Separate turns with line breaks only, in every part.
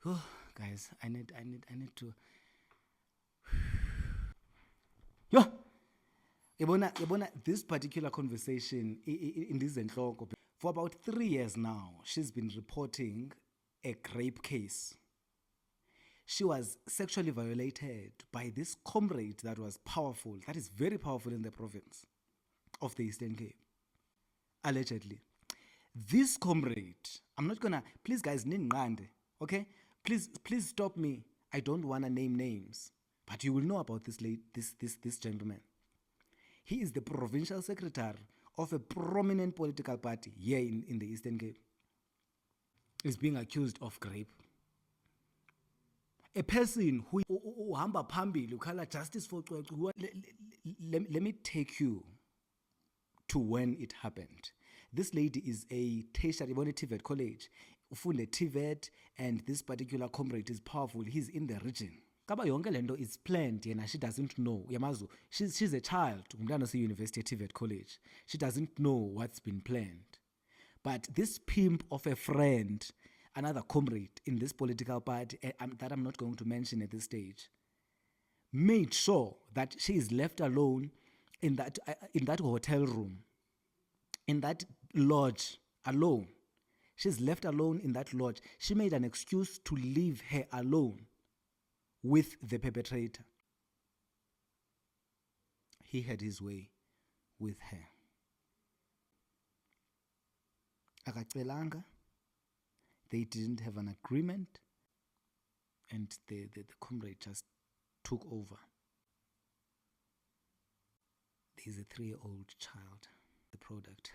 Oh, guys, I need to. Yo, yabona, this particular conversation in this enhloko, for about 3 years now, she's been reporting a rape case. She was sexually violated by this comrade that was powerful, that is very powerful in the province of the Eastern Cape, allegedly. This comrade, I'm not gonna, please guys, ninqande, okay? Please stop me. I don't wanna name names, but you will know about this gentleman. He is the provincial secretary of a prominent political party here in the Eastern Cape. Is being accused of rape. A person who uhamba phambili ukhala justice for Cwecwe. Let me take you to when it happened. This lady is a tertiary, TVET college, ufunde TVET, and this particular comrade is powerful. He's in the region. Kaba yonke lento is planned, and she doesn't know. Yamazu, she's a child. Umntana University TVET college. She doesn't know what's been planned. But this pimp of a friend, another comrade in this political party that I'm not going to mention at this stage, made sure that she is left alone in that hotel room, in that lodge, alone. She's left alone in that lodge. She made an excuse to leave her alone with the perpetrator. He had his way with her. Akacelanga. They didn't have an agreement, and the comrade just took over. There's a 3-year-old child, the product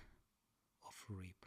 of rape.